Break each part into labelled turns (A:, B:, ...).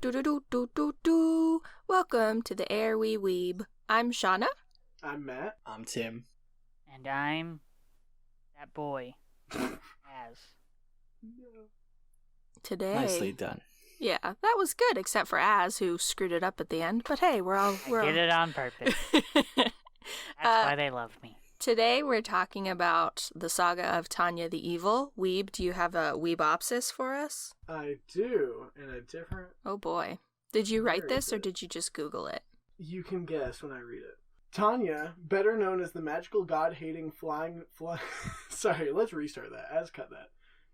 A: Do do do do do do. Welcome to the AIR We Weeb. I'm Shauna.
B: I'm Matt.
C: I'm Tim.
D: And I'm that boy. As.
A: Today.
C: Nicely done.
A: Yeah, that was good, except for Az, who screwed it up at the end. But hey,
D: I did it on purpose. That's why they love me.
A: Today we're talking about the Saga of Tanya the Evil. Weeb, do you have a Weebopsis for us?
B: I do, in a different...
A: Oh boy. Did you write this or did you just Google it?
B: You can guess when I read it. Tanya, better known as the magical god-hating Sorry, let's restart that. Az cut that.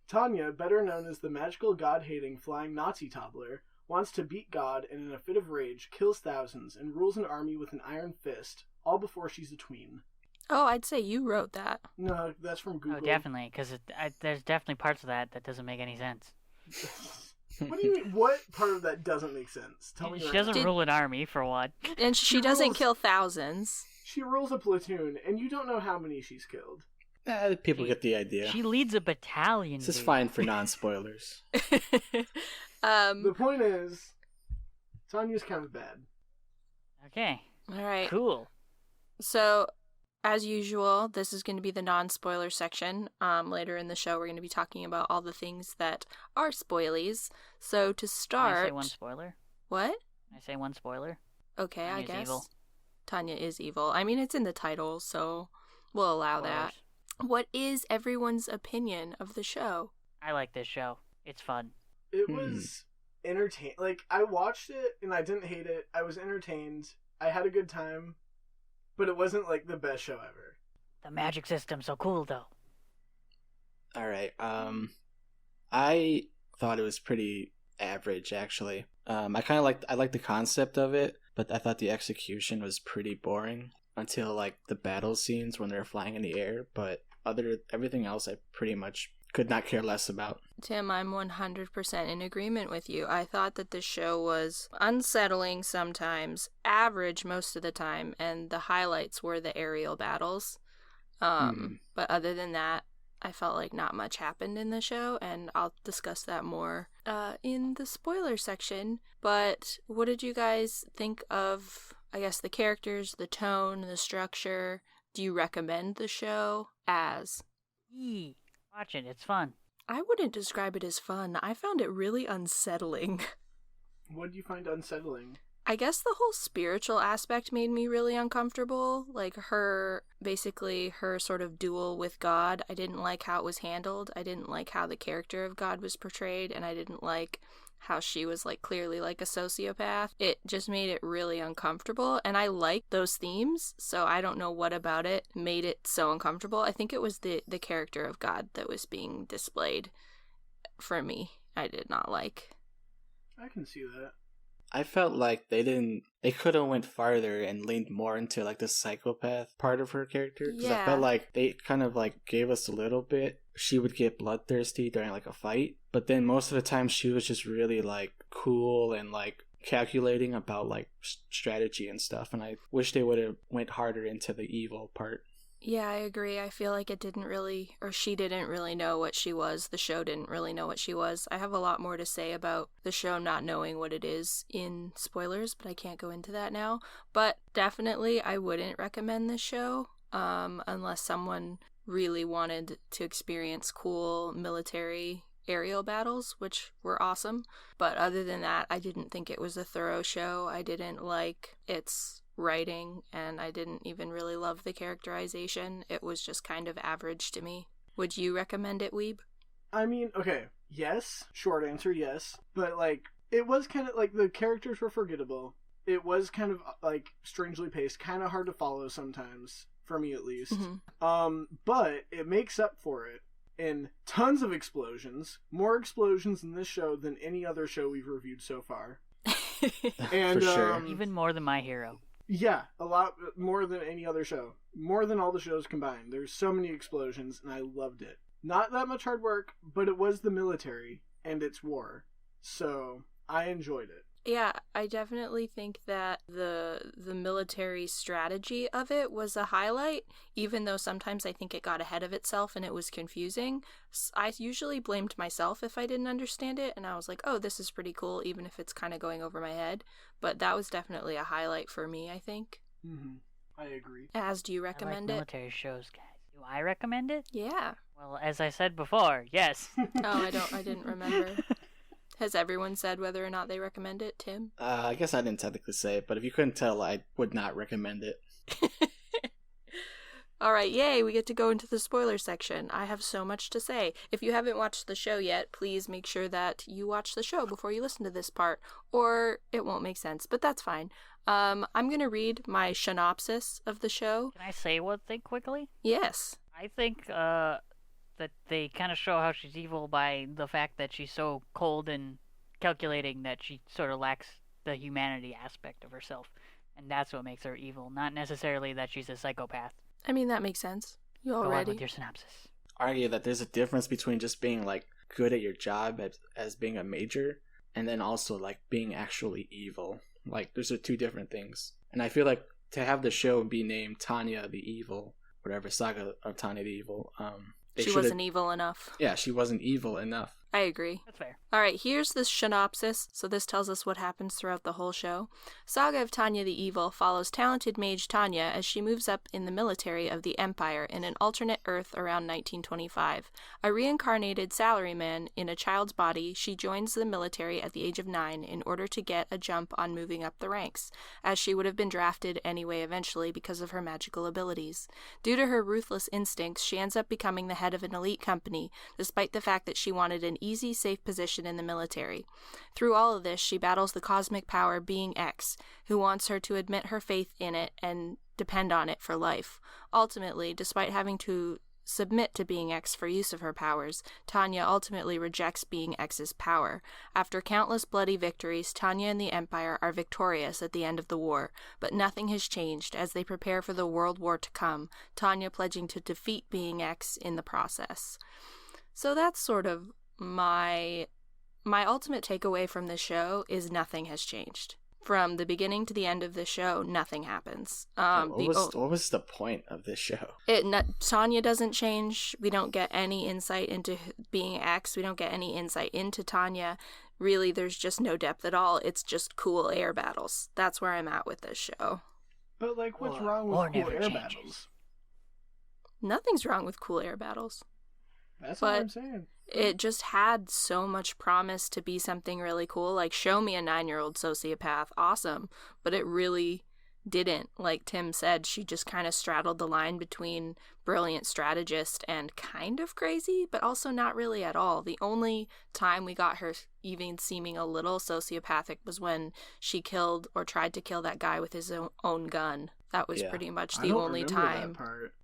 B: Tanya, better known as the magical god-hating flying Nazi toddler, wants to beat God and in a fit of rage kills thousands and rules an army with an iron fist, all before she's a tween.
A: Oh, I'd say you wrote that.
B: No, that's from Google.
D: Oh, definitely, because there's definitely parts of that doesn't make any sense.
B: What do you mean? What part of that doesn't make sense? Tell me.
D: She doesn't rule an army, for one.
A: And she doesn't kill thousands.
B: She rules a platoon, and you don't know how many she's killed.
C: People get the idea.
D: She leads a battalion.
C: This is fine for non-spoilers.
B: The point is, Tanya's kind of bad.
D: Okay.
A: All right.
D: Cool.
A: So, as usual, this is going to be the non-spoiler section. Later in the show, we're going to be talking about all the things that are spoilies. So, to start...
D: Can I say one spoiler?
A: What?
D: Can I say one spoiler?
A: Okay,
D: Tanya's
A: I guess.
D: evil.
A: Tanya is evil. I mean, it's in the title, so we'll allow that.
D: Spoilers.
A: What is everyone's opinion of the show?
D: I like this show. It's fun.
B: It was entertaining. Like, I watched it, and I didn't hate it. I was entertained. I had a good time. But it wasn't, like, the best show ever.
D: The magic system's so cool, though.
C: Alright, I thought it was pretty average, actually. I liked the concept of it, but I thought the execution was pretty boring until, like, the battle scenes when they're flying in the air, but everything else I pretty much could not care less about.
A: Tim, I'm 100% in agreement with you. I thought that the show was unsettling sometimes, average most of the time, and the highlights were the aerial battles. But other than that, I felt like not much happened in the show, and I'll discuss that more in the spoiler section. But what did you guys think of, I guess, the characters, the tone, the structure? Do you recommend the show as?
D: Yee. Watch it. It's fun.
A: I wouldn't describe it as fun. I found it really unsettling.
B: What do you find unsettling?
A: I guess the whole spiritual aspect made me really uncomfortable. Like her sort of duel with God. I didn't like how it was handled. I didn't like how the character of God was portrayed, and I didn't like how she was like clearly like a sociopath. It just made it really uncomfortable, and I like those themes, so I don't know what about it made it so uncomfortable. I think it was the character of God that was being displayed for me. I did not like.
B: I can see that.
C: I felt like they could have went farther and leaned more into like the psychopath part of her character. Because I felt like they kind of like gave us a little bit. She would get bloodthirsty during like a fight, but then most of the time she was just really like cool and like calculating about like strategy and stuff. And I wish they would have went harder into the evil part.
A: Yeah, I agree. I feel like she didn't really know what she was. The show didn't really know what she was. I have a lot more to say about the show not knowing what it is in spoilers, but I can't go into that now. But definitely, I wouldn't recommend this show unless someone really wanted to experience cool military aerial battles, which were awesome. But other than that, I didn't think it was a thorough show. I didn't like its writing, and I didn't even really love the characterization. It was just kind of average to me. Would you recommend it, Weeb?
B: I mean, okay, yes. Short answer, yes. But, like, it was kind of, like, the characters were forgettable. It was kind of, like, strangely paced, kind of hard to follow sometimes, for me at least. Mm-hmm. But it makes up for it in tons of explosions. More explosions in this show than any other show we've reviewed so far. And,
C: for sure.
D: Even more than My Hero.
B: Yeah, a lot more than any other show. More than all the shows combined. There's so many explosions, and I loved it. Not that much hard work, but it was the military, and it's war. So, I enjoyed it.
A: Yeah, I definitely think that the military strategy of it was a highlight, even though sometimes I think it got ahead of itself and it was confusing. I usually blamed myself if I didn't understand it, and I was like, oh, this is pretty cool, even if it's kind of going over my head. But that was definitely a highlight for me, I think.
B: Mm-hmm. I agree.
A: As do you recommend
D: I like
A: it?
D: military shows, guys. Do I recommend it?
A: Yeah.
D: Well, as I said before, yes.
A: Oh, I didn't remember. Has everyone said whether or not they recommend it, Tim?
C: I guess I didn't technically say it, but if you couldn't tell, I would not recommend it.
A: All right, yay, we get to go into the spoiler section. I have so much to say. If you haven't watched the show yet, please make sure that you watch the show before you listen to this part, or it won't make sense, but that's fine. I'm going to read my synopsis of the show.
D: Can I say one thing quickly?
A: Yes.
D: I think that they kind of show how she's evil by the fact that she's so cold and calculating that she sort of lacks the humanity aspect of herself. And that's what makes her evil, not necessarily that she's a psychopath.
A: I mean, that makes sense. You all
D: Go on
A: ready?
D: with your synopsis.
C: Argue that there's a difference between just being like good at your job as being a major, and then also like being actually evil. Like those are two different things. And I feel like to have the show be named Tanya the Evil, whatever, Saga of Tanya the Evil,
A: she wasn't evil enough.
C: Yeah, she wasn't evil enough.
A: I agree.
D: That's fair.
A: All right, here's the synopsis. So this tells us what happens throughout the whole show. Saga of Tanya the Evil follows talented mage Tanya as she moves up in the military of the Empire in an alternate Earth around 1925. A reincarnated salaryman in a child's body, she joins the military at the age of 9 in order to get a jump on moving up the ranks, as she would have been drafted anyway eventually because of her magical abilities. Due to her ruthless instincts, she ends up becoming the head of an elite company, despite the fact that she wanted an easy, safe position in the military. Through all of this, she battles the cosmic power Being X, who wants her to admit her faith in it and depend on it for life. Ultimately, despite having to submit to Being X for use of her powers, Tanya ultimately rejects Being X's power. After countless bloody victories, Tanya and the Empire are victorious at the end of the war, but nothing has changed as they prepare for the World War to come, Tanya pledging to defeat Being X in the process. So that's sort of my ultimate takeaway from this show is nothing has changed. From the beginning to the end of the show, nothing happens.
C: What was the point of this show?
A: Tanya doesn't change. We don't get any insight into Being X. We don't get any insight into Tanya. Really, there's just no depth at all. It's just cool air battles. That's where I'm at with this show.
B: But, like, what's wrong with cool air battles?
A: Nothing's wrong with cool air battles.
B: That's what I'm saying.
A: It just had so much promise to be something really cool. Like, show me a 9-year-old sociopath. Awesome. But it really didn't. Like Tim said, she just kind of straddled the line between brilliant strategist and kind of crazy, but also not really at all. The only time we got her even seeming a little sociopathic was when she killed or tried to kill that guy with his own gun. That was pretty much the only time.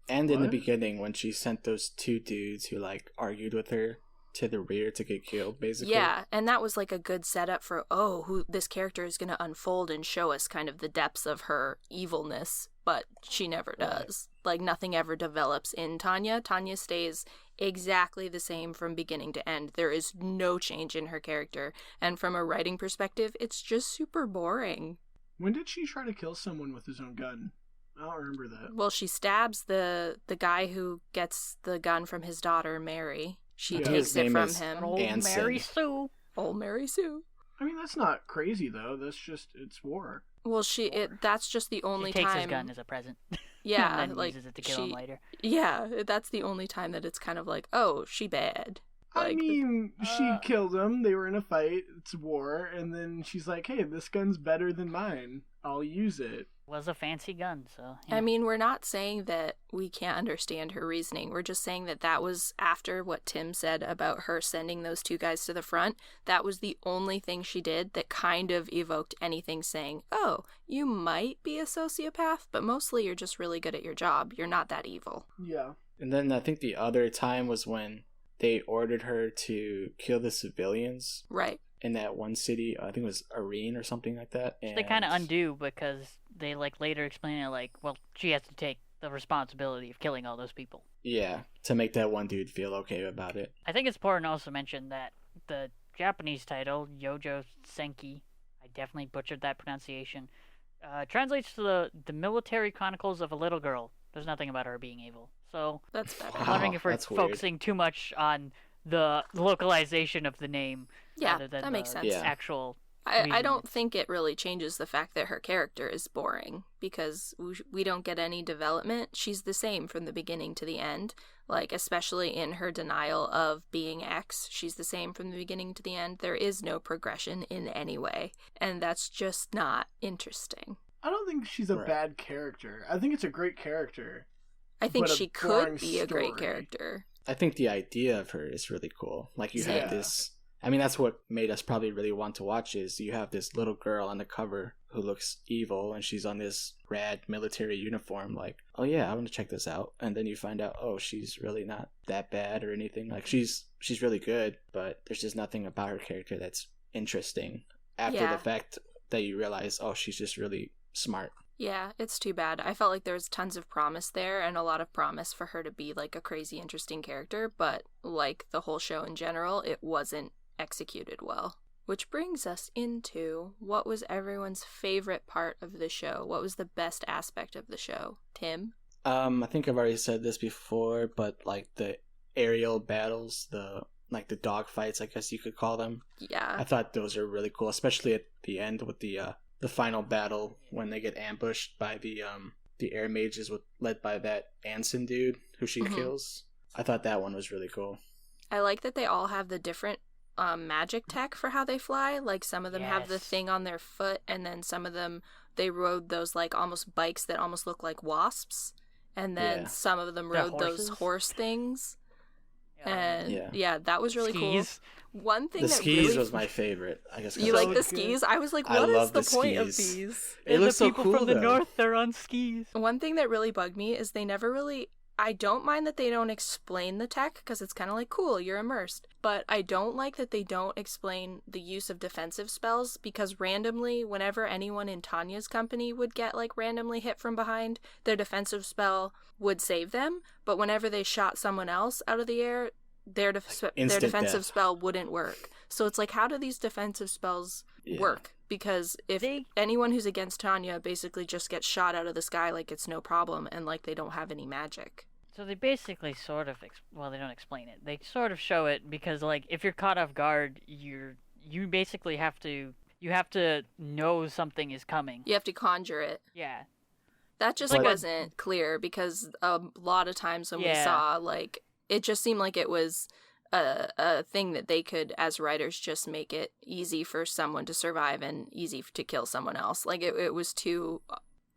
C: And in the beginning, when she sent those two dudes who like argued with her to the rear to get killed, basically.
A: Yeah, and that was like a good setup for, who this character is going to unfold and show us kind of the depths of her evilness, but she never does. Like, nothing ever develops in Tanya. Tanya stays exactly the same from beginning to end. There is no change in her character, and from a writing perspective, it's just super boring.
B: When did she try to kill someone with his own gun? I don't remember that.
A: Well, she stabs the guy who gets the gun from his daughter, Mary. She takes it from him.
D: Old Mary Sue.
A: Old Mary Sue.
B: I mean, that's not crazy, though. That's just, it's war.
A: Well, that's just the only time.
D: She takes his gun as a present.
A: Yeah.
D: and then
A: like,
D: uses it to kill him later.
A: Yeah, that's the only time that it's kind of like, oh, she bad. Like,
B: I mean, she killed him. They were in a fight. It's war. And then she's like, hey, this gun's better than mine. I'll use it.
D: Was a fancy gun, so... Yeah.
A: I mean, we're not saying that we can't understand her reasoning. We're just saying that was after what Tim said about her sending those two guys to the front. That was the only thing she did that kind of evoked anything saying, oh, you might be a sociopath, but mostly you're just really good at your job. You're not that evil.
B: Yeah.
C: And then I think the other time was when they ordered her to kill the civilians.
A: Right.
C: In that one city, I think it was Arene or something like that. And...
D: They kind of undo because they like later explain it like, well, she has to take the responsibility of killing all those people.
C: Yeah, to make that one dude feel okay about it.
D: I think it's important to also mention that the Japanese title, Yojo Senki, I definitely butchered that pronunciation. Translates to the Military Chronicles of a Little Girl. There's nothing about her being evil. So
A: That's better.
D: I'm wondering
C: Wow,
D: if we're
C: that's weird.
D: focusing too much on the localization of the name
A: Yeah,
D: rather than
A: that makes sense.
C: Yeah.
D: actual.
A: I don't think it really changes the fact that her character is boring because we don't get any development. She's the same from the beginning to the end, like especially in her denial of being X. She's the same from the beginning to the end. There is no progression in any way, and that's just not interesting.
B: I don't think she's a
C: Right.
B: bad character. I think it's a great character.
A: I think
B: But a
A: she
B: boring
A: could be a great
B: story.
A: character.
C: I think the idea of her is really cool. Like you
B: Yeah.
C: have this. I mean, that's what made us probably really want to watch. Is you have this little girl on the cover who looks evil, and she's on this rad military uniform. Like, oh yeah, I want to check this out. And then you find out, oh, she's really not that bad or anything. Like she's really good, but there's just nothing about her character that's interesting. After
A: Yeah.
C: the fact that you realize, oh, she's just really smart.
A: Yeah, it's too bad. I felt like there was tons of promise there and a lot of promise for her to be like a crazy interesting character, but like the whole show in general, it wasn't executed well. Which brings us into what was everyone's favorite part of the show? What was the best aspect of the show? Tim?
C: I think I've already said this before, but like the aerial battles, the dog fights, I guess you could call them.
A: Yeah.
C: I thought those are really cool, especially at the end with the final battle when they get ambushed by the air mages led by that Anson dude who she kills. I thought that one was really cool.
A: I like that they all have the different magic tech for how they fly. Like some of them have the
D: Yes.
A: thing on their foot, and then some of them they rode those like almost bikes that almost look like wasps, and then
C: Yeah.
A: some of them
D: The
A: rode those
D: horses?
A: horse things. And
C: Yeah.
A: yeah, that was really
D: Skis.
A: cool. One thing
C: The
A: that
C: skis
A: really
C: was my favorite, I guess. 'cause
A: you
C: I
A: like the
B: good.
A: skis? I was like,
C: I
A: what is
C: love
A: the
C: the
A: point of
C: skis.
A: these?
C: It looks
D: the
C: so
D: people
C: cool
D: from the
C: though.
D: north, they're on skis.
A: One thing that really bugged me is they never really. I don't mind that they don't explain the tech because it's kind of like cool, you're immersed. But I don't like that they don't explain the use of defensive spells because randomly, whenever anyone in Tanya's company would get like randomly hit from behind, their defensive spell would save them. But whenever they shot someone else out of the air, their
C: instant
A: defensive
C: death.
A: spell wouldn't work. So it's like, how do these defensive spells
C: Yeah.
A: work? Because if anyone who's against Tanya basically just gets shot out of the sky like it's no problem and like they don't have any magic.
D: So they basically sort of, well, they don't explain it. They sort of show it because, like, if you're caught off guard, you basically have to know something is coming.
A: You have to conjure it.
D: Yeah.
A: That just
C: But-
A: wasn't clear because a lot of times when we saw, like, it just seemed like it was a thing that they could, as writers, just make it easy for someone to survive and easy to kill someone else. Like, it was too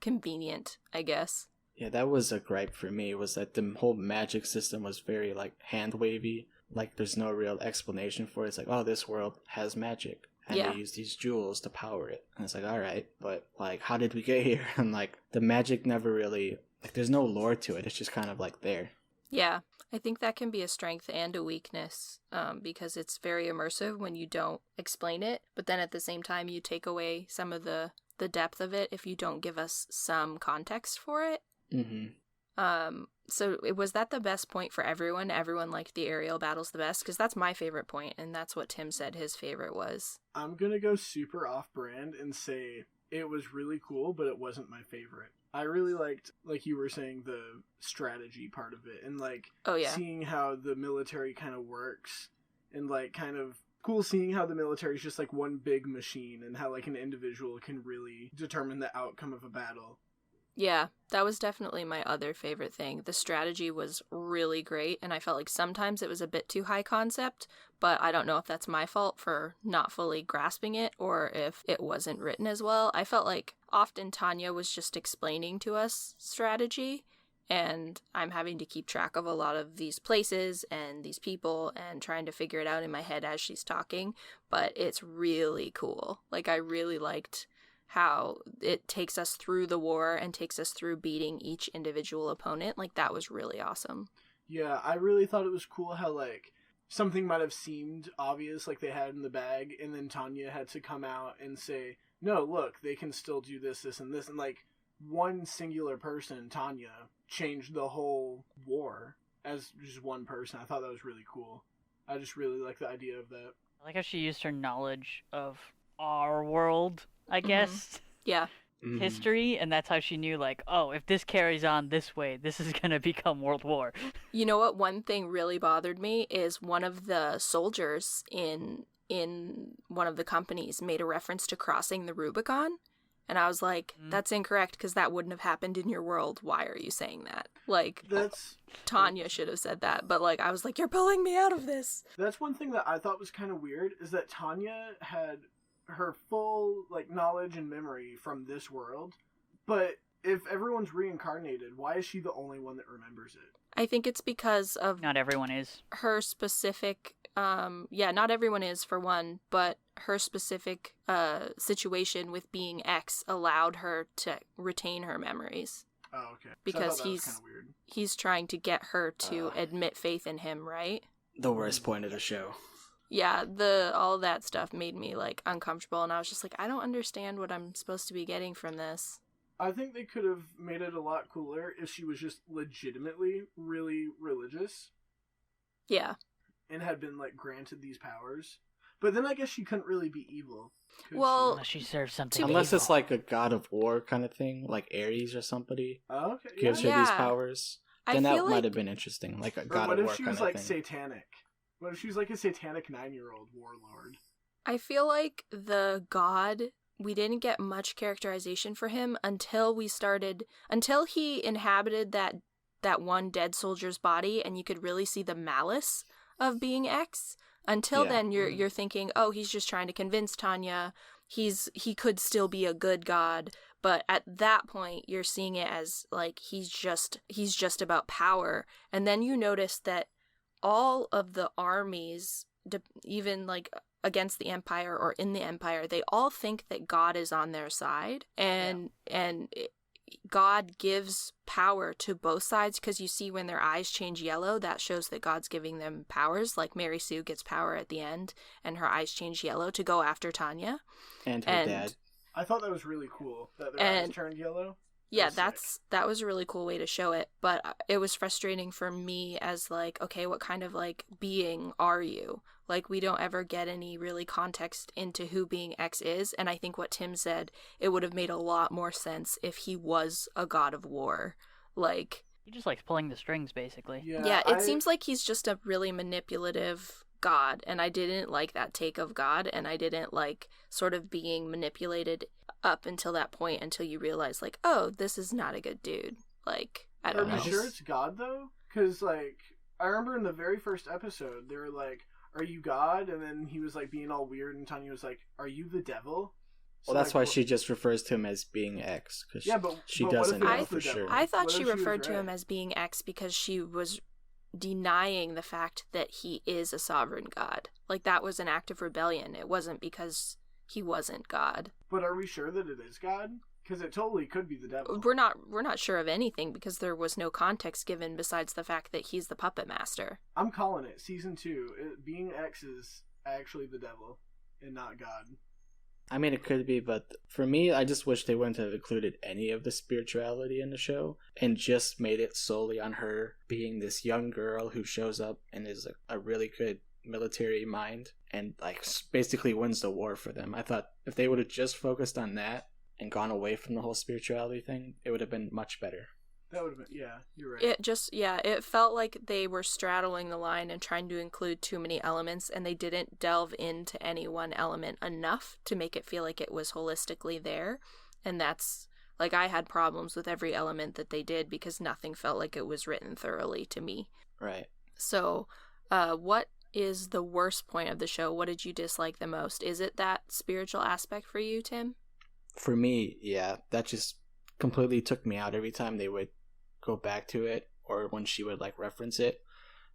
A: convenient, I guess.
C: Yeah, that was a gripe for me, was that the whole magic system was very, like, hand-wavy. Like, there's no real explanation for it. It's like, oh, this world has magic. And
A: Yeah.
C: they use these jewels to power it. And it's like, alright, but, like, how did we get here? And, like, the magic never really... Like, there's no lore to it. It's just kind of, like, there.
A: Yeah, I think that can be a strength and a weakness because it's very immersive when you don't explain it, but then at the same time you take away some of the depth of it if you don't give us some context for it.
C: Mm-hmm.
A: So was that the best point for everyone? Everyone liked the aerial battles the best? Because that's my favorite point, and that's what Tim said his favorite was.
B: I'm gonna go super off-brand and say it was really cool, but it wasn't my favorite. I really liked, like you were saying, the strategy part of it, and like
A: Oh yeah.
B: seeing how the military kind of works, and like kind of cool seeing how the military is just like one big machine, and how like an individual can really determine the outcome of a battle.
A: Yeah, that was definitely my other favorite thing. The strategy was really great, and I felt like sometimes it was a bit too high concept, but I don't know if that's my fault for not fully grasping it or if it wasn't written as well. I felt like often Tanya was just explaining to us strategy, and I'm having to keep track of a lot of these places and these people and trying to figure it out in my head as she's talking, but it's really cool. Like, I really liked how it takes us through the war and takes us through beating each individual opponent. Like, that was really awesome.
B: Yeah, I really thought it was cool how like something might have seemed obvious, like they had in the bag, and then Tanya had to come out and say, no, look, they can still do this, this, and this, and like one singular person, Tanya, changed the whole war as just one person. I thought that was really cool. I just really like the idea of that.
D: I like how she used her knowledge of our world, I guess.
A: Yeah.
D: History, and that's how she knew, like, oh, if this carries on this way, this is gonna become World War.
A: You know what? One thing really bothered me is one of the soldiers in one of the companies made a reference to crossing the Rubicon, and I was like, that's incorrect because that wouldn't have happened in your world. Why are you saying that? Like, Tanya should have said that, but like I was like, you're pulling me out of this.
B: That's one thing that I thought was kind of weird, is that Tanya had her full like knowledge and memory from this world, but if everyone's reincarnated, why is she the only one that remembers it?
A: I think it's because of
D: Not everyone is.
A: her specific not everyone is, for one, but her specific situation with being X allowed her to retain her memories.
B: Oh, okay.
A: Because
B: weird.
A: he's trying to get her to admit faith in him, right?
C: The worst point of the show.
A: Yeah, all that stuff made me like uncomfortable, and I was just like, I don't understand what I'm supposed to be getting from this.
B: I think they could have made it a lot cooler if she was just legitimately really religious.
A: Yeah.
B: And had been like granted these powers. But then I guess she couldn't really be evil.
A: Well,
D: unless she serves something
C: unless
D: evil.
C: it's like a god of war kind of thing, like Ares or somebody gives her
A: Yeah.
C: these powers. Then that might have been interesting, like a god of war kind of thing.
B: What if she was like satanic? What if she was like a satanic 9-year-old warlord?
A: I feel like the god, we didn't get much characterization for him until he inhabited that one dead soldier's body, and you could really see the malice of being X. Until then, you're thinking, oh, he's just trying to convince Tanya. He could still be a good god, but at that point, you're seeing it as like he's just about power. And then you notice that all of the armies, even like against the Empire or in the Empire, they all think that God is on their side, and God gives power to both sides, because you see when their eyes change yellow, that shows that God's giving them powers. Like Mary Sue gets power at the end, and her eyes change yellow to go after Tanya.
C: And her dad.
B: I thought that was really cool, that their eyes turned yellow.
A: Yeah, that was a really cool way to show it, but it was frustrating for me as like, okay, what kind of like being are you? Like, we don't ever get any really context into who being X is, and I think what Tim said, it would have made a lot more sense if he was a god of war. Like,
D: he just likes pulling the strings, basically.
A: Yeah, it seems like he's just a really manipulative god, and I didn't like that take of God, and I didn't like sort of being manipulated up until that point, until you realize like, oh, this is not a good dude. Like, I don't know.
B: Are you sure it's God though? Because like, I remember in the very first episode, they were like, "Are you God?" And then he was like being all weird, and Tanya was like, "Are you the devil?" So,
C: well, that's why she just refers to him as being X, because she doesn't know for sure.
A: I thought she referred to him as being X because she was denying the fact that he is a sovereign god. Like, that was an act of rebellion. It wasn't because he wasn't God.
B: But are we sure that it is God? Because it totally could be the devil.
A: We're not sure of anything, because there was no context given besides the fact that he's the puppet master.
B: I'm calling it. Season 2, being X is actually the devil and not God.
C: I mean, it could be, but for me, I just wish they wouldn't have included any of the spirituality in the show and just made it solely on her being this young girl who shows up and is a really good military mind and like basically wins the war for them. I thought if they would have just focused on that and gone away from the whole spirituality thing, it would have been much better.
B: That would have been, yeah, you're right.
A: It felt like they were straddling the line and trying to include too many elements, and they didn't delve into any one element enough to make it feel like it was holistically there. And that's, like, I had problems with every element that they did because nothing felt like it was written thoroughly to me.
C: Right.
A: So, what is the worst point of the show? What did you dislike the most? Is it that spiritual aspect for you, Tim?
C: For me, yeah, that just completely took me out every time they would go back to it, or when she would like reference it.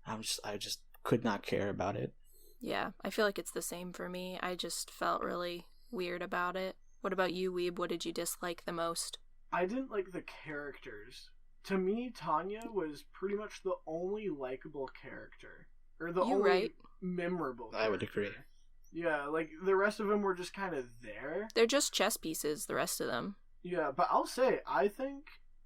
C: I just could not care about it.
A: Yeah, I feel like it's the same for me. I just felt really weird about it. What about you, Weeb? What did you dislike the most?
B: I didn't like the characters. To me, Tanya was pretty much the only likable character. Or the only memorable character.
C: I would agree.
B: Yeah, like, the rest of them were just kind of there.
A: They're just chess pieces, the rest of them.
B: Yeah, but I'll say, I think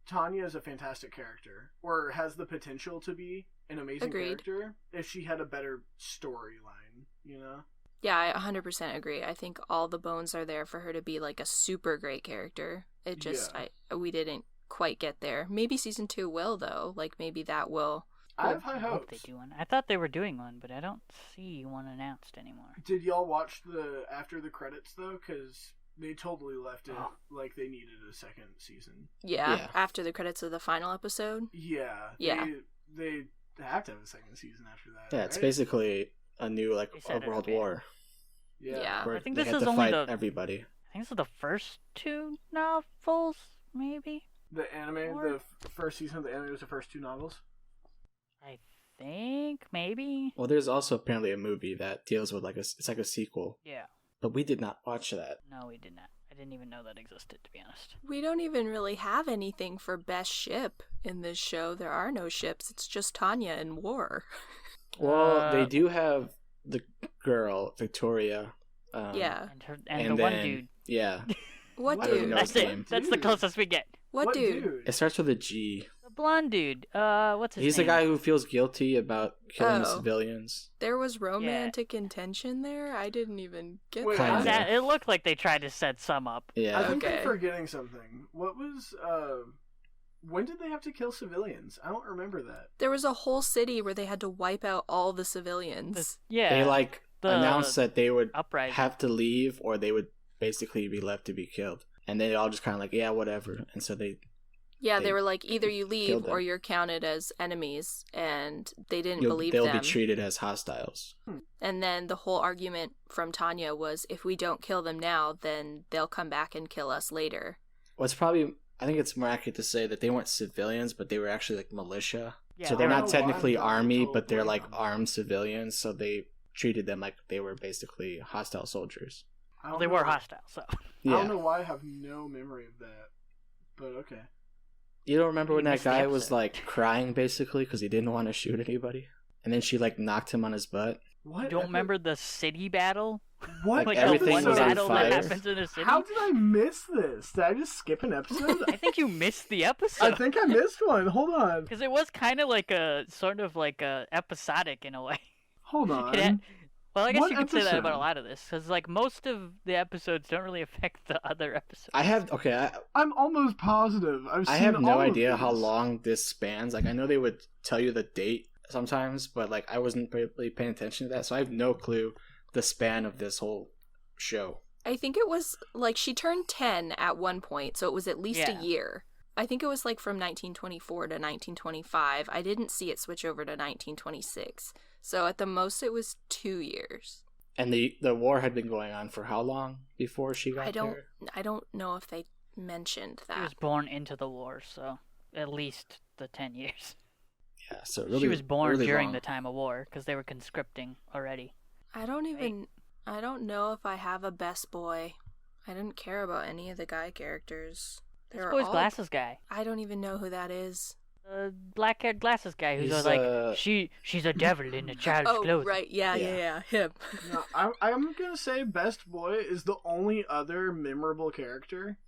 B: Tanya is a fantastic character. Or has the potential to be an amazing character if she had a better storyline, you know?
A: Yeah, I 100% agree. I think all the bones are there for her to be like a super great character. It just, we didn't quite get there. Maybe season 2 will, though. Like, maybe that will.
B: I have high
D: I hope
B: hopes.
D: they do one. I thought they were doing one, but I don't see one announced anymore.
B: Did y'all watch the after the credits though? Because they totally left it like they needed a second season.
A: Yeah, after the credits of the final episode.
B: Yeah. They have to have a second season after that.
C: Yeah,
B: right?
C: it's basically a new like
D: They said
C: a
D: it,
C: world
D: okay.
C: war.
A: Yeah.
C: Where
D: I think
C: they
D: this
C: had
D: is
C: to
D: only
C: fight
D: the
C: everybody.
D: I think this is the first 2 novels, maybe.
B: The anime,
D: Or-
B: the first season of the anime was the first 2 novels.
D: I think maybe.
C: Well, there's also apparently a movie that deals with it's like a sequel,
D: Yeah.
C: but we did not watch that.
D: No, we did not. I didn't even know that existed, to be honest.
A: We don't even really have anything for best ship in this show. There are no ships. It's just Tanya and War.
C: Well, they do have the girl Victoria.
A: Yeah.
D: And the one
C: then-
D: dude.
C: Yeah,
A: What
C: I don't
A: dude?
C: know
D: That's
C: his
D: it.
C: name.
D: That's the closest we get.
A: What dude?
C: it starts with a G.
D: The blonde dude. What's his
C: He's
D: name?
C: the guy who feels guilty about killing the
A: Oh.
C: civilians.
A: There was romantic intention there? I didn't even get
B: Wait,
A: that.
C: Kinda.
D: It looked like they tried to set some up.
C: Yeah,
B: I think
A: Okay.
B: I'm forgetting something. What was when did they have to kill civilians? I don't remember that.
A: There was a whole city where they had to wipe out all the civilians.
D: Yeah.
C: they announced that they would
D: uprising.
C: have to leave or they would basically be left to be killed, and they all just kind of like, yeah, whatever. And so they
A: They were like, either you leave
C: killed them.
A: or you're counted as enemies, and they didn't
C: they'll
A: believe
C: be
A: them.
C: treated as hostiles.
A: And then the whole argument from Tanya was, if we don't kill them now, then they'll come back and kill us later.
C: Well, it's probably, I think it's more accurate to say that they weren't civilians, but they were actually like militia.
D: Yeah,
C: So they're
B: I
C: not
B: don't know why
C: technically
B: I'm drawing
C: army,
B: total
C: but they're
B: blank
C: like
B: on that.
C: armed civilians. So they treated them like they were basically hostile soldiers.
B: I
D: Well,
B: don't
D: they
B: know
D: were
B: why-
D: hostile, so.
B: I
C: Yeah.
B: don't know why I have no memory of that, but okay.
C: You don't remember when
D: You
C: that
D: missed the
C: guy was
D: episode.
C: like crying basically because he didn't want to shoot anybody, and then she like knocked him on his butt.
B: What?
D: You don't remember the city battle?
B: What?
C: Like,
D: Like
C: everything
D: the one
C: was on
D: battle
C: fire?
D: that happens in a city?
B: How did I miss this? Did I just skip an episode?
D: I think you missed the
B: I
D: episode.
B: think I missed one. Hold on.
D: Because it was kind of like a sort of like a episodic in a way.
B: Hold on.
D: It had, well, I guess
B: What
D: you could say that about a
B: episode?
D: lot of this, because like most of the episodes don't really affect the other episodes.
B: I'm almost positive.
C: I have no idea how long this spans. Like I know they would tell you the date sometimes, but like I wasn't really paying attention to that, so I have no clue the span of this whole show.
A: I think it was like she turned 10 at one point, so it was at least
D: Yeah.
A: a year. I think it was like from 1924 to 1925. I didn't see it switch over to 1926. So at the most it was 2 years.
C: And the war had been going on for how long before she got there?
A: I don't know if they mentioned
D: She was
A: that.
D: born into the war, so at least the 10 years.
C: Yeah, so really,
D: She was born
C: really
D: during
C: long.
D: the time of war, because they were conscripting already.
A: I don't know if I have a best boy. I didn't care about any of the guy characters.
D: This boy's glasses guy.
A: I don't even know who that is.
D: The black-haired glasses guy who's
C: He's,
D: like, she's a devil in a child's
A: Oh,
D: clothes.
A: right. Yeah, him.
B: No, I'm gonna say Best Boy is the only other memorable character.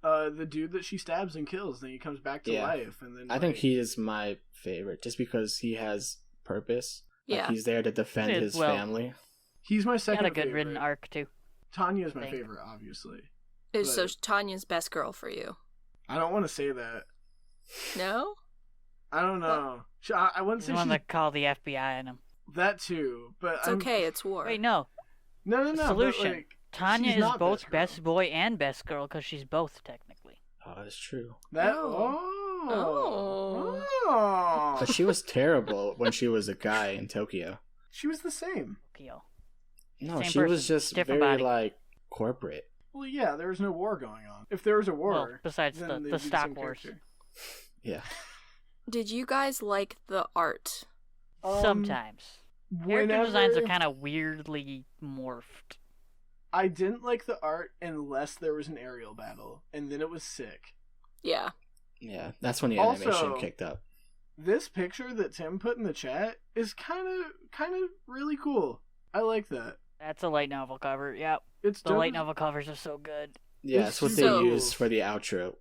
B: The dude that she stabs and kills, then he comes back to
C: Yeah.
B: life, and then
C: I think he is my favorite just because he has purpose. Like,
A: Yeah.
C: he's there to defend
D: Yeah,
C: his
D: well-
C: family.
B: he's my
D: Got
B: second
D: a good
B: favorite.
D: written arc, too.
B: Tanya's my
D: Thank-
B: favorite, obviously.
A: So
B: But-
A: Tanya's best girl for you.
B: I don't want to say that.
A: No?
B: I don't know. I wouldn't
D: He's
B: say
D: the one
B: she's
D: that called the FBI on him.
B: that too, but
A: It's
B: I'm...
A: okay, it's war.
D: Wait, no.
B: No.
D: Solution.
B: But, like,
D: Tanya
B: she's
D: is
B: not
D: both
B: girl.
D: best boy and best girl, because she's both, technically.
C: Oh, that's true.
B: That.
A: Oh.
B: Oh.
C: But she was terrible when she was a guy in Tokyo.
B: She was the same.
D: Kyo.
C: No,
D: Same
C: she was
D: person,
C: just
D: different
C: very
D: body.
C: like corporate.
B: Well, yeah, there was no war going on. If there was a war,
D: Well, besides
B: then
D: the
B: they'd be
D: stock
B: same
D: wars.
B: character.
C: Yeah.
A: Did you guys like the art?
D: Sometimes. Character designs are
B: whenever-
D: kind of weirdly morphed.
B: I didn't like the art unless there was an aerial battle, and then it was sick.
A: Yeah.
C: Yeah, that's when the
B: Also-
C: animation kicked up.
B: This picture that Tim put in the chat is kind of really cool. I like that.
D: That's a light novel cover, yep.
B: It's
D: The
B: dope.
D: light novel covers are so good.
C: Yeah,
B: It's
C: it's what they
A: so-
C: used for the outro,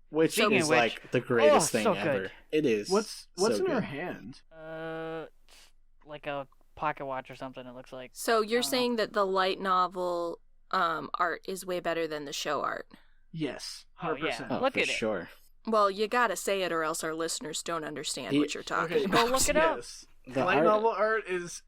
C: which
D: Speaking
C: is
D: of which-
C: like the greatest
D: Oh,
C: thing
D: so
C: ever.
D: good.
C: It is.
B: What's
C: so
B: in her
C: good.
B: hand?
D: It's like a pocket watch or something, it looks like.
A: So you're saying that the light novel art is way better than the show art?
B: Yes, 100%.
D: Oh, yeah.
C: Oh,
D: Look
C: for
D: at it.
C: sure.
A: Well, you gotta say it or else our listeners don't understand what you're talking
B: Okay,
A: about.
D: Go look it up.
B: yes.
C: The
B: Light
C: art-
B: novel art is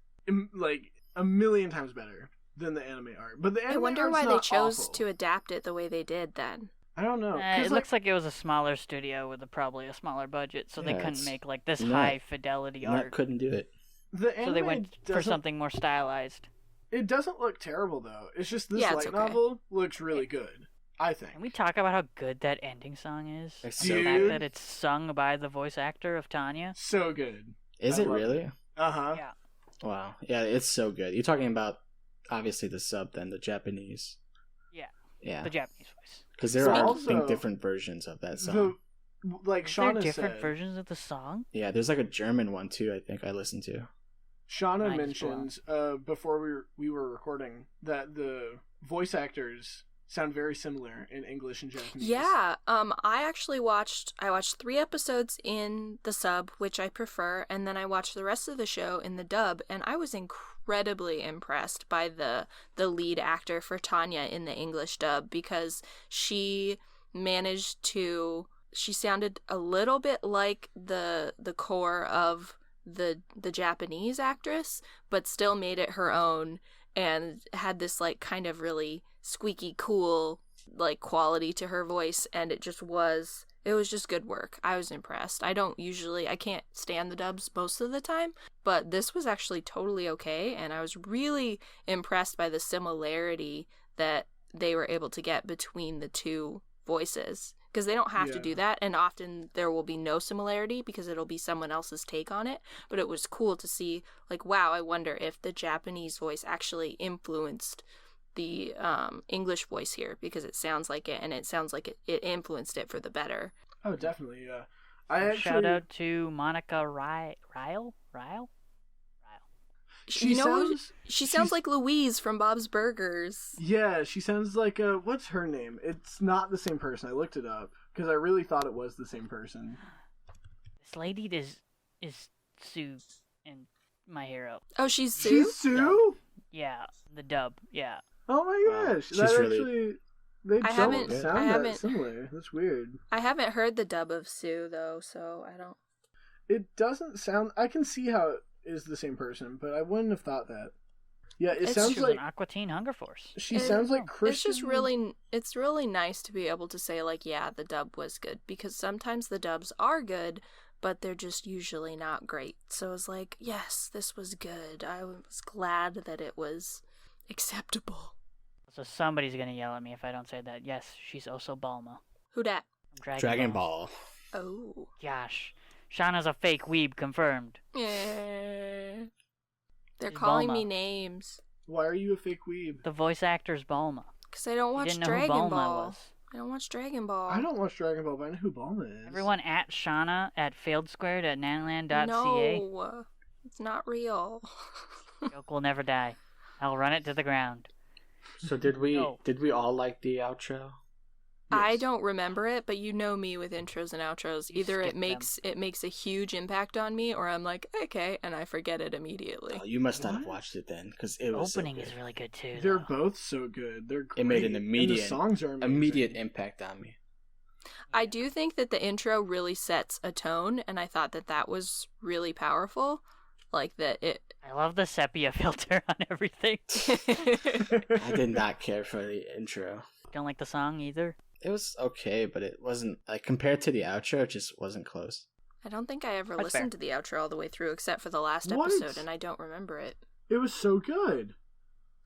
B: like a million times better than the anime art. But the anime
A: I wonder
B: art's
A: why they
B: not
A: chose
B: awful.
A: to adapt it the way they did then.
B: I don't know.
D: It looks like it was a smaller studio with probably a smaller budget, so they
C: Yeah,
D: couldn't
C: it's
D: make like this
C: not-
D: high fidelity art.
C: couldn't do it.
B: the anime
D: So they went for
B: doesn't-
D: something more stylized.
B: It doesn't look terrible though. It's just this
A: Yeah, it's
B: light
A: okay.
B: novel looks really good. I think.
D: Can we talk about how good that ending song is?
C: It's
D: The
C: so
D: fact
B: good.
D: that it's sung by the voice actor of Tanya.
B: So good.
C: Is
B: I
C: it
B: love
C: really?
B: Uh-huh.
D: Yeah.
C: Wow. Yeah, it's so good. You're talking about obviously the sub, then the Japanese.
D: Yeah.
C: Yeah.
D: The Japanese voice.
C: Because there
B: So
C: are, I
B: also-
C: think, different versions of that song.
B: Like
D: Is there
B: Shauna
D: different
B: said,
D: versions of the song?
C: Yeah, there's like a German one too, I think I listened to.
B: Shauna
D: Mine as
B: mentioned before we were recording that the voice actors sound very similar in English and Japanese.
A: Yeah, I actually watched 3 episodes in the sub, which I prefer, and then I watched the rest of the show in the dub, and I was incredibly impressed by the lead actor for Tanya in the English dub, because she sounded a little bit like the core of the Japanese actress, but still made it her own and had this like kind of really squeaky cool like quality to her voice, and it was just good work. I was impressed. I can't stand the dubs most of the time, but this was actually totally okay, and I was really impressed by the similarity that they were able to get between the two voices, because they don't have to do that, and often there will be no similarity because it'll be someone else's take on it. But it was cool to see, like, wow, I wonder if the Japanese voice actually influenced the English voice here, because it sounds like it, and it sounds like it influenced it for the better.
B: Oh, definitely, yeah.
D: Shout out to Monica Ryle?
B: She
A: sounds like Louise from Bob's Burgers.
B: Yeah, she sounds like what's her name? It's not the same person. I looked it up because I really thought it was the same person.
D: This lady is Sue in My Hero.
A: Oh, she's Sue?
B: She's Sue?
D: Yeah, the dub. Yeah.
B: Oh my gosh,
C: She's
B: that
C: really-
B: actually they
A: I
B: don't
A: haven't-
B: sound
A: I
B: that
A: haven't-
B: similar. That's weird.
A: I haven't heard the dub of Sue though, so I don't.
B: It doesn't sound. I can see how it is the same person, but I wouldn't have thought that. Yeah, it
A: It's
B: sounds
D: She was
B: like
D: an Aqua Teen Hunger Force.
B: she sounds like Christian.
A: It's really nice to be able to say, like, yeah, the dub was good, because sometimes the dubs are good, but they're just usually not great. So it's like, yes, this was good. I was glad that it was acceptable.
D: So somebody's gonna yell at me if I don't say that. Yes, she's also Bulma.
A: Who dat?
D: From
C: Dragon Ball.
A: Oh.
D: Gosh. Shauna's a fake weeb, confirmed.
A: Yeah. They're
D: She's
A: calling
D: Bulma.
A: me names.
B: Why are you a fake weeb?
D: The voice actor's Bulma.
A: Because I don't
D: You
A: watch
D: didn't know
A: Dragon
D: who Bulma
A: Ball.
D: was.
A: I don't watch Dragon Ball.
B: I don't watch Dragon Ball, but I know who Bulma is.
D: Everyone at Shauna at failedsquared at nanland.ca.
A: No, it's not real.
D: Joke will never die. I'll run it to the ground.
C: So did we
D: No.
C: all like the outro?
A: I
B: Yes.
A: don't remember it, but you know me with intros and outros.
D: You
A: Either it
D: skip
A: makes a huge impact on me, or I'm like, okay, and I forget it immediately.
C: Oh, you must not have
B: What?
C: watched it then, because it
D: The
C: was
D: opening
C: so
D: is
C: good.
D: really good too.
B: They're
D: though.
B: both so good. They're great.
C: It made an
B: And
C: immediate
B: the songs are amazing.
C: immediate impact on me.
A: I do think that the intro really sets a tone, and I thought that was really powerful. Like that it.
D: I love the sepia filter on everything.
C: I did not care for the intro.
D: Don't like the song either.
C: It was okay, but it wasn't like compared to the outro. It just wasn't close.
A: I don't think I ever
D: That's
A: listened
D: fair.
A: to the outro all the way through, except for the last
B: What?
A: episode, and I don't remember it.
B: It was so good.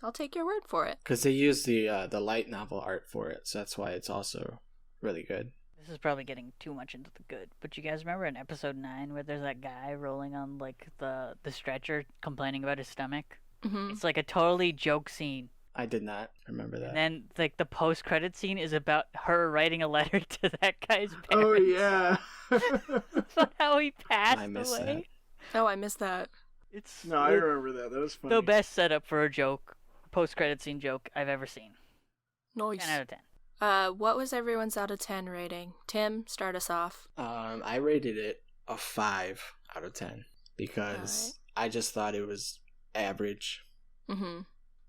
A: I'll take your word for it.
C: Because they used the light novel art for it, so that's why it's also really good.
D: This is probably getting too much into the good, but you guys remember in episode 9 where there's that guy rolling on like the stretcher complaining about his stomach?
A: Hmm.
D: It's like a totally joke scene.
C: I did not remember that.
D: And then like the post-credit scene is about her writing a letter to that guy's parents.
B: Oh yeah.
D: About how he passed
C: I missed
D: away.
A: Oh, I missed that.
D: It's
B: No, I remember that. That was funny.
D: the best setup for a joke, post-credit scene joke I've ever seen.
A: Nice.
D: 10 out of 10.
A: What was everyone's out of 10 rating? Tim, start us off.
C: I rated it a 5 out of 10 because I just thought it was average.
A: Mm-hmm.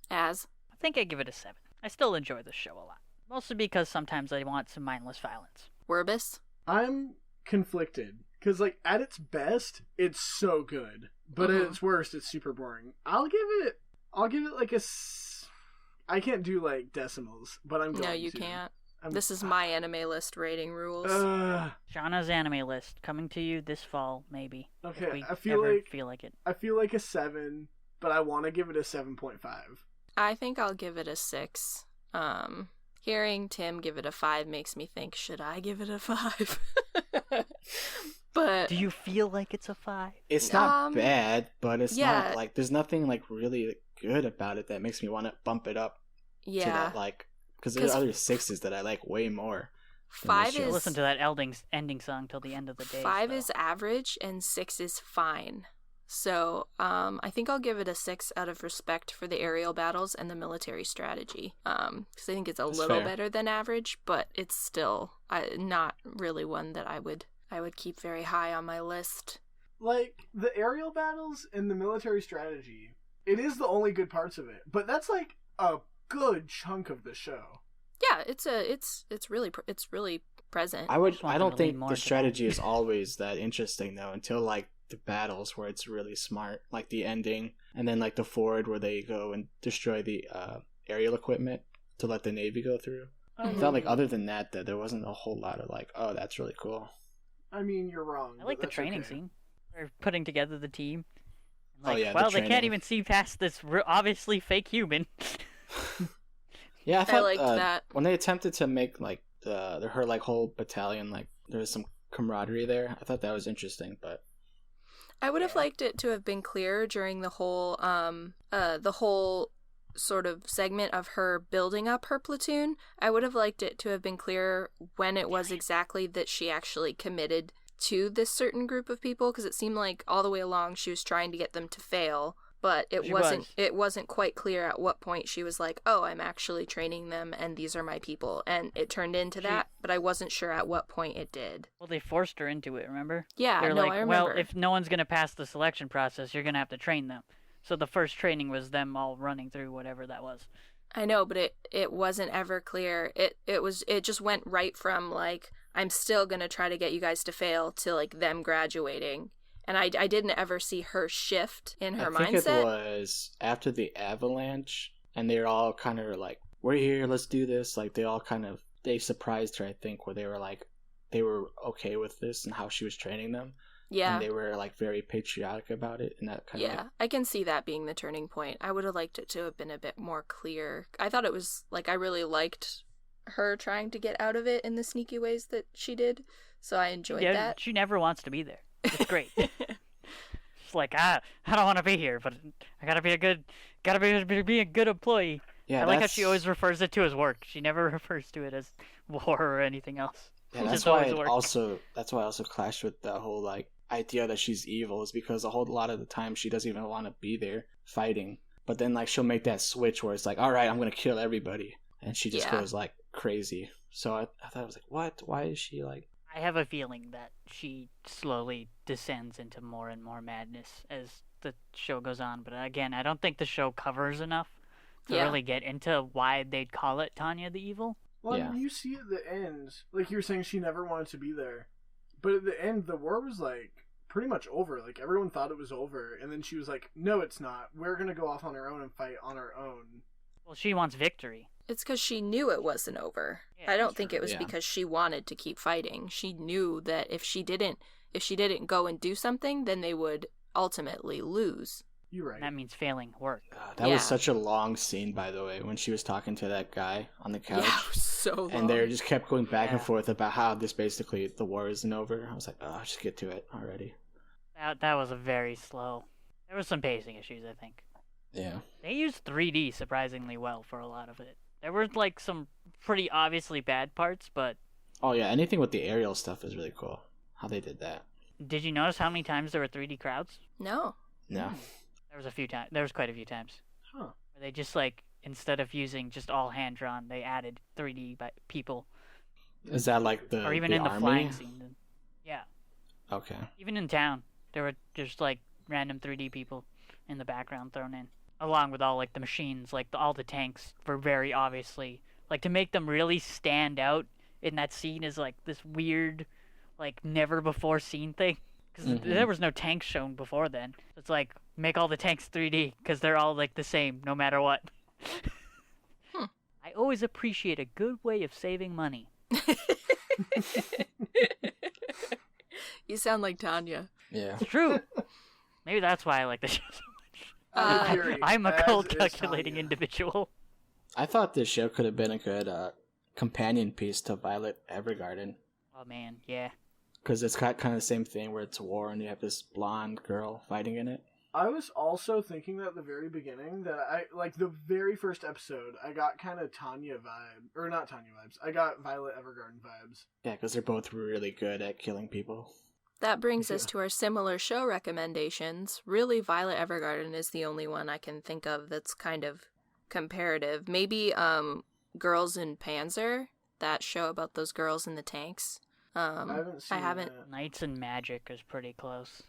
A: As?
D: I think I give it a 7. I still enjoy the show a lot. Mostly because sometimes I want some mindless violence.
A: Werbus?
B: I'm conflicted. Because, like, at its best, it's so good. But at its worst, it's super boring. I'll give it like a... I can't do, like, decimals, but I'm going to.
A: No, you can't. This is my anime list rating rules.
D: Shauna's anime list coming to you this fall, maybe.
B: Okay,
D: I feel like it.
B: I feel like a 7, but I want to give it a 7.5.
A: I think I'll give it a 6. Hearing Tim give it a 5 makes me think, should I give it a 5? But
D: do you feel like it's a 5?
C: It's not bad, but it's not like there's nothing like really good about it that makes me want to bump it up.
A: Yeah.
C: To that, like, because there's other 6s that I like way more.
A: 5 is
D: listen to that ending song till the end of the day.
A: 5 is average and 6 is fine. So, I think I'll give it a 6 out of respect for the aerial battles and the military strategy. Because I think it's a little better than average, but it's still not really one that I would keep very high on my list.
B: Like, the aerial battles and the military strategy, it is the only good parts of it. But that's like a good chunk of the show.
A: Yeah, it's really present.
C: I don't think the strategy is always that interesting though until like the battles where it's really smart, like the ending, and then like the forward where they go and destroy the aerial equipment to let the Navy go through. I felt like other than that there wasn't a whole lot of like, oh, that's really cool.
B: I mean, you're wrong.
D: I like the training scene. They're putting together the team.
C: Like,
D: they can't even see past this obviously fake human.
C: Yeah, I thought
A: liked that.
C: When they attempted to make like her like whole battalion, like there was some camaraderie there. I thought that was interesting, but
A: I would have liked it to have been clearer during the whole sort of segment of her building up her platoon. I would have liked it to have been clearer when it was exactly that she actually committed to this certain group of people, because it seemed like all the way along she was trying to get them to fail, but it wasn't quite clear at what point she was like, oh, I'm actually training them and these are my people, and it turned into that, but I wasn't sure at what point it did.
D: Well, they forced her into it, remember?
A: Yeah,
D: They're like,
A: I remember.
D: well, if no one's going to pass the selection process, you're going to have to train them. So the first training was them all running through whatever that was.
A: I know, but it wasn't ever clear. It just went right from like, I'm still gonna try to get you guys to fail to like them graduating, and I didn't ever see her shift in her mindset. I think
C: it was after the avalanche, and they're all kind of like, we're here, let's do this. Like they surprised her. I think where they were like, they were okay with this and how she was training them. Yeah. And they were like very patriotic about it, and that kind of
A: I can see that being the turning point. I would have liked it to have been a bit more clear. I thought it was like, I really liked her trying to get out of it in the sneaky ways that she did, so I enjoyed that.
D: She never wants to be there. It's great. She's like, I don't want to be here, but I gotta be a good employee. Yeah, I like how she always refers it to as work. She never refers to it as war or anything else.
C: Yeah, that's why I also clashed with the whole like idea that she's evil, is because a whole lot of the time she doesn't even want to be there fighting, but then like she'll make that switch where it's like, all right, I'm gonna kill everybody, and she just goes like crazy. So I thought, I was like, what? Why is she like?
D: I have a feeling that she slowly descends into more and more madness as the show goes on, but again, I don't think the show covers enough to really get into why they'd call it Tanya the Evil.
B: Well, you see at the end, like you were saying, she never wanted to be there. But at the end, the war was, like, pretty much over. Like, everyone thought it was over. And then she was like, no, it's not. We're going to go off on our own and fight on our own.
D: Well, she wants victory.
A: It's because she knew it wasn't over. Yeah, I don't think it was because she wanted to keep fighting. She knew that if she didn't go and do something, then they would ultimately lose.
B: You're right.
D: And that means failing work.
C: That was such a long scene, by the way, when she was talking to that guy on the couch.
A: Yeah, it was so long.
C: And they just kept going back and forth about how this basically, the war isn't over. I was like, oh, just get to it already.
D: That was a very slow. There was some pacing issues, I think.
C: Yeah.
D: They used 3D surprisingly well for a lot of it. There were like some pretty obviously bad parts, but...
C: Oh yeah, anything with the aerial stuff is really cool. How they did that.
D: Did you notice how many times there were 3D crowds?
A: No.
C: No.
D: There was a few times. There was quite a few times.
B: Huh.
D: Where they just like, instead of using just all hand drawn, they added 3D people.
C: Is that like the
D: or even
C: the
D: in
C: army?
D: the flying scene? Yeah.
C: Okay.
D: Even in town, there were just like random 3D people in the background thrown in, along with all like the machines, like all the tanks were very obviously like to make them really stand out in that scene is like this weird, like never before seen thing. Because there was no tanks shown before then. It's like, make all the tanks 3D, because they're all, like, the same, no matter what. I always appreciate a good way of saving money.
A: You sound like Tanya.
C: Yeah.
D: It's true. Maybe that's why I like the show so much. I'm a cold, calculating individual.
C: I thought this show could have been a good companion piece to Violet Evergarden.
D: Oh, man, yeah.
C: Because it's got kind of the same thing where it's war and you have this blonde girl fighting in it.
B: I was also thinking that at the very beginning that I like the very first episode I got kind of Tanya vibe or not Tanya vibes. I got Violet Evergarden vibes.
C: Yeah, because they're both really good at killing people.
A: That brings us to our similar show recommendations. Really, Violet Evergarden is the only one I can think of that's kind of comparative. Maybe Girls in Panzer, that show about those girls in the tanks.
B: I haven't.
D: Knights and Magic is pretty close.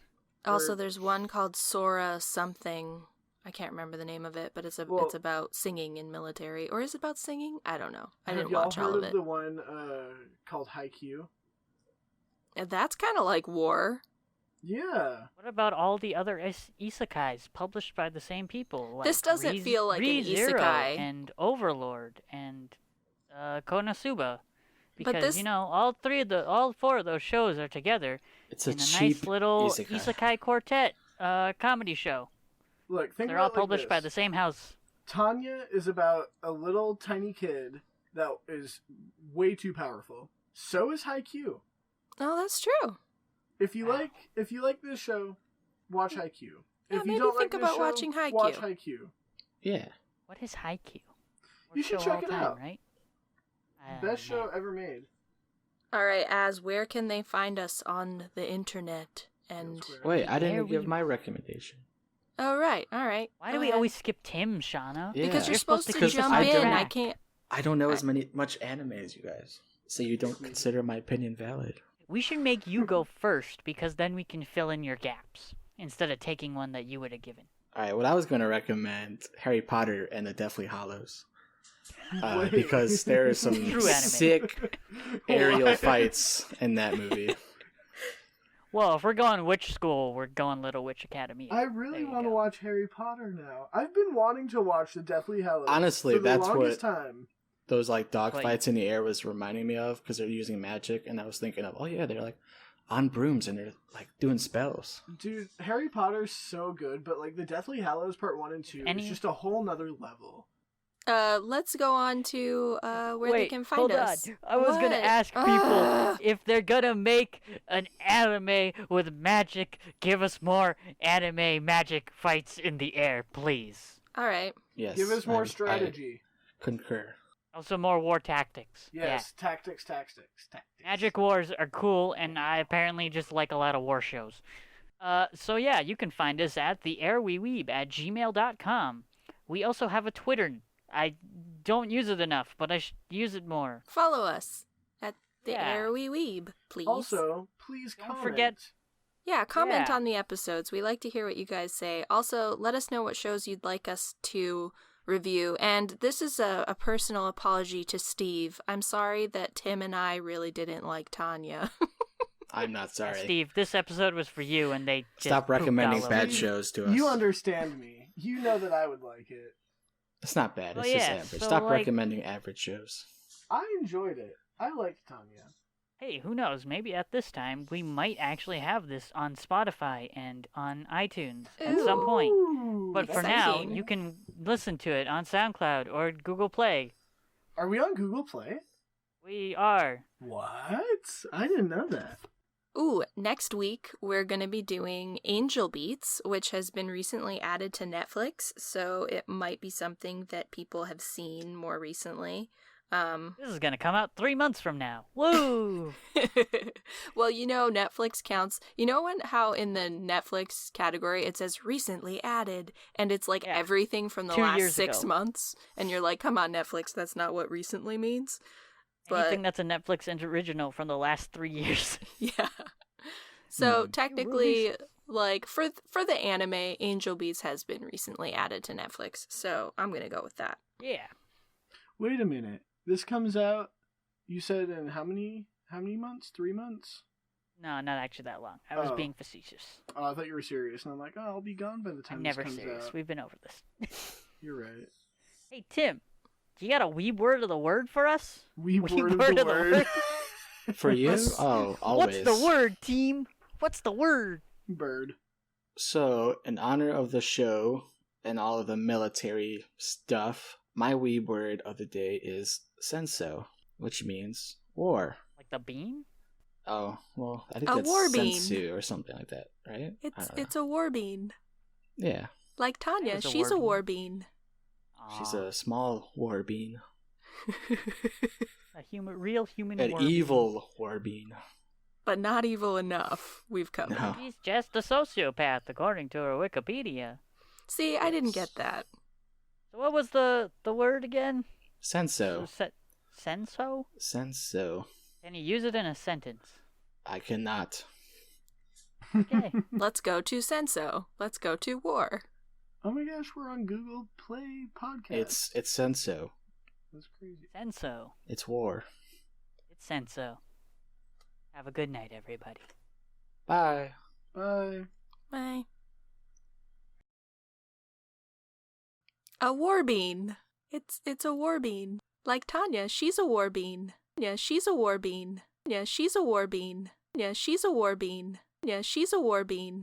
A: Also, there's one called Sora something. I can't remember the name of it, but it's about singing in military. Or is it about singing? I don't know. I didn't watch all of it.
B: Have y'all heard of the one called Haikyuu?
A: That's kind of like war.
B: Yeah.
D: What about all the other isekais published by the same people? Like
A: This doesn't feel like an isekai.
D: And Overlord and Konosuba. Because,
A: this...
D: all four of those shows are together
C: in a
D: nice little isekai quartet comedy show.
B: Look,
D: they're all published by the same house.
B: Tanya is about a little tiny kid that is way too powerful. So is Haikyuu.
A: Oh, that's true.
B: If you like this show, watch Haikyuu.
A: Yeah,
B: if
A: maybe
B: you don't
A: think
B: like
A: about
B: this show,
A: watching Haikyuu.
B: Watch Haikyuu.
C: Yeah.
D: What is Haikyuu?
B: You should check it out.
D: Right?
B: Best show ever made.
A: All right, where can they find us on the internet? And
C: wait, I didn't give my recommendation.
A: Oh, right. All right.
D: Why do we always skip Tim, Shauna?
C: Yeah.
A: Because you're supposed to jump in. I can't.
C: I don't know much anime as you guys, so you don't consider my opinion valid.
D: We should make you go first, because then we can fill in your gaps, instead of taking one that you would have given.
C: Alright, what I was going to recommend, Harry Potter and the Deathly Hallows. Because there are some sick aerial fights in that movie.
D: Well, if we're going witch school, we're going Little Witch Academy.
B: I really want to watch Harry Potter now. I've been wanting to watch the Deathly Hallows.
C: Honestly,
B: for the
C: that's
B: longest
C: what
B: time.
C: Those like dog fights in the air was reminding me of, because they're using magic, and I was thinking of, oh yeah, they're like on brooms and they're like doing spells.
B: Dude, Harry Potter's so good, but like the Deathly Hallows Part 1 and 2 is just a whole nother level.
A: Let's go on to where they can find us.
D: Hold on. I was gonna ask people if they're gonna make an anime with magic, give us more anime magic fights in the air, please.
A: All right.
C: Yes.
B: Give us more strategy.
C: I concur.
D: Also more war tactics.
B: Yes,
D: yeah.
B: Tactics.
D: Magic wars are cool, and I apparently just like a lot of war shows. So yeah, you can find us at the AIR We Weeb at gmail.com. We also have a Twitter. I don't use it enough, but I should use it more.
A: Follow us at the AIR We Weeb, please.
B: Also, please comment.
D: Don't forget.
A: Yeah, comment on the episodes. We like to hear what you guys say. Also, let us know what shows you'd like us to review. And this is a personal apology to Steve. I'm sorry that Tim and I really didn't like Tanya.
C: I'm not sorry.
D: Steve, this episode was for you, and they just
C: stop recommending bad shows to us.
B: You understand me. You know that I would like it.
C: It's not bad. It's just average. Stop recommending average shows.
B: I enjoyed it. I liked Tanya.
D: Hey, who knows? Maybe at this time we might actually have this on Spotify and on iTunes at some point. But for now, you can listen to it on SoundCloud or Google Play.
B: Are we on Google Play?
D: We are.
B: What? I didn't know that.
A: Ooh, next week we're going to be doing Angel Beats, which has been recently added to Netflix, so it might be something that people have seen more recently.
D: This is going to come out 3 months from now. Woo!
A: Well, Netflix counts. You know how in the Netflix category it says recently added, and it's like everything from the last 6 months, and you're like, come on, Netflix, that's not what recently means.
D: Anything that's a Netflix original from the last 3 years.
A: Yeah. So technically, Like, for the anime, Angel Beats has been recently added to Netflix, so I'm gonna go with that.
D: Yeah.
B: Wait a minute. This comes out, you said, in how many months? 3 months?
D: No, not actually that long. I was being facetious.
B: Oh, I thought you were serious. And I'm like, oh, I'll be gone by the time
D: I'm
B: this
D: never
B: comes
D: serious.
B: out.
D: We've been over this.
B: You're right.
D: Hey, Tim, do you got a weeb word of the word for us?
B: Weeb word of the word.
C: For you? Oh, always.
D: What's the word, team? What's the word?
B: Bird.
C: So, in honor of the show and all of the military stuff, my weeb word of the day is senso, which means war.
D: Like the bean?
C: Oh, well, I think
A: A
C: that's
A: war bean.
C: sensu or something like that, right?
A: It's a war bean.
C: Yeah.
A: Like Tanya, she's a war bean.
C: She's a small war bean.
D: Real human
C: An
D: war
C: evil war bean.
A: But not evil enough, we've covered.
C: No.
D: He's just a sociopath, according to her Wikipedia.
A: See, I didn't get that.
D: So what was the word again?
C: Senso.
D: Senso?
C: Senso.
D: Can you use it in a sentence?
C: I cannot.
D: Okay.
A: Let's go to Senso. Let's go to war.
B: Oh my gosh, we're on Google Play Podcast.
C: It's senso.
B: That's crazy.
D: Senso.
C: It's war.
D: It's senso. Have a good night, everybody.
C: Bye.
B: Bye.
A: Bye. A war bean. It's a war bean. Like Tanya, she's a war bean. Yeah, she's a war bean. Yeah, she's a war bean. Yeah, she's a war bean. Yeah, she's a war bean.